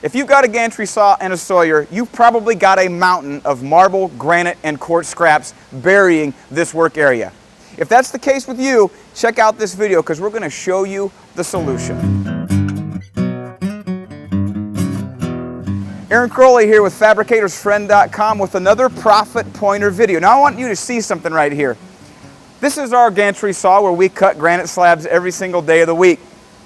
If you've got a gantry saw and a sawyer, you've probably got a mountain of marble, granite, and quartz scraps burying this work area. If that's the case with you, check out this video because we're going to show you the solution. Aaron Crowley here with fabricatorsfriend.com with another profit pointer video. Now I want you to see something right here. This is our gantry saw where we cut granite slabs every single day of the week.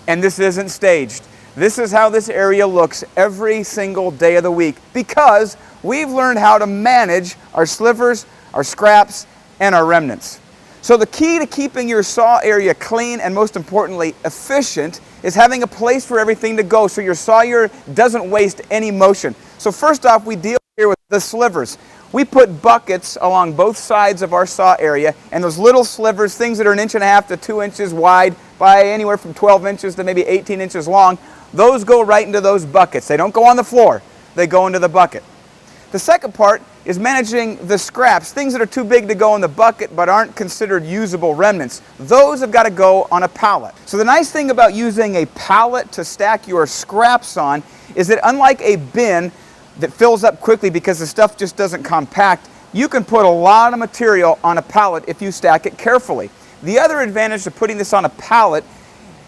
And this isn't staged. This is how this area looks every single day of the week because we've learned how to manage our slivers, our scraps, and our remnants. So the key to keeping your saw area clean and most importantly efficient is having a place for everything to go so your sawyer doesn't waste any motion. So first off, we deal here with the slivers. We put buckets along both sides of our saw area, and those little slivers, things that are 1.5 inches to 2 inches wide by anywhere from 12 inches to maybe 18 inches long, those go right into those buckets. They don't go on the floor, they go into the bucket. The second part is managing the scraps, things that are too big to go in the bucket but aren't considered usable remnants. Those have got to go on a pallet. So the nice thing about using a pallet to stack your scraps on is that unlike a bin that fills up quickly because the stuff just doesn't compact, you can put a lot of material on a pallet if you stack it carefully. The other advantage of putting this on a pallet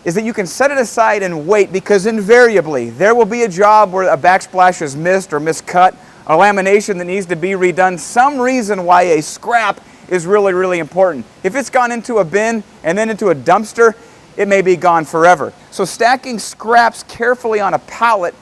is that you can set it aside and wait because invariably there will be a job where a backsplash is missed or miscut, a lamination that needs to be redone, some reason why a scrap is really, really important. If it's gone into a bin and then into a dumpster, it may be gone forever. So stacking scraps carefully on a pallet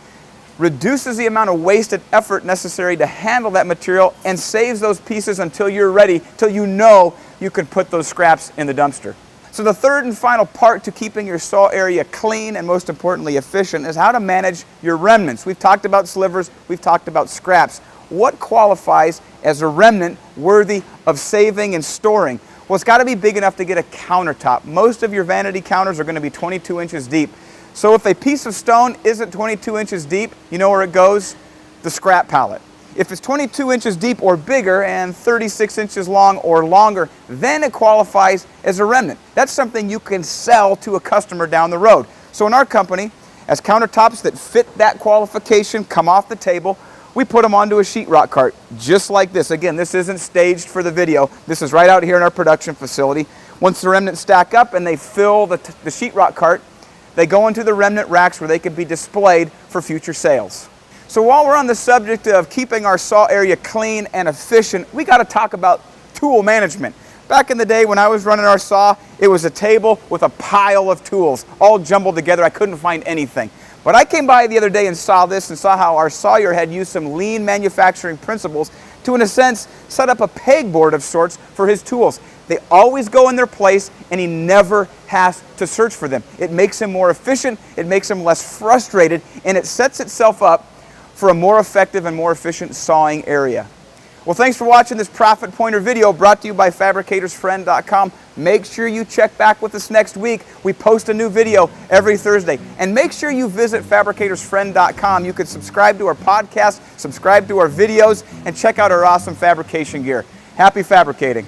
reduces the amount of wasted effort necessary to handle that material and saves those pieces until you're ready, till you know you can put those scraps in the dumpster. So the third and final part to keeping your saw area clean and most importantly efficient is how to manage your remnants. We've talked about slivers, we've talked about scraps. What qualifies as a remnant worthy of saving and storing? Well, it's got to be big enough to get a countertop. Most of your vanity counters are going to be 22 inches deep. So if a piece of stone isn't 22 inches deep, you know where it goes? The scrap pallet. If it's 22 inches deep or bigger and 36 inches long or longer, then it qualifies as a remnant. That's something you can sell to a customer down the road. So in our company, as countertops that fit that qualification come off the table, we put them onto a sheetrock cart, just like this. Again, this isn't staged for the video. This is right out here in our production facility. Once the remnants stack up and they fill the sheetrock cart, they go into the remnant racks where they can be displayed for future sales. So while we're on the subject of keeping our saw area clean and efficient, we got to talk about tool management. Back in the day when I was running our saw, it was a table with a pile of tools all jumbled together. I couldn't find anything. But I came by the other day and saw this and saw how our sawyer had used some lean manufacturing principles to, in a sense, set up a pegboard of sorts for his tools. They always go in their place and he never has to search for them. It makes him more efficient, it makes him less frustrated, and it sets itself up for a more effective and more efficient sawing area. Well, thanks for watching this Profit Pointer video brought to you by fabricatorsfriend.com. Make sure you check back with us next week. We post a new video every Thursday. And make sure you visit fabricatorsfriend.com. You can subscribe to our podcast, subscribe to our videos, and check out our awesome fabrication gear. Happy fabricating.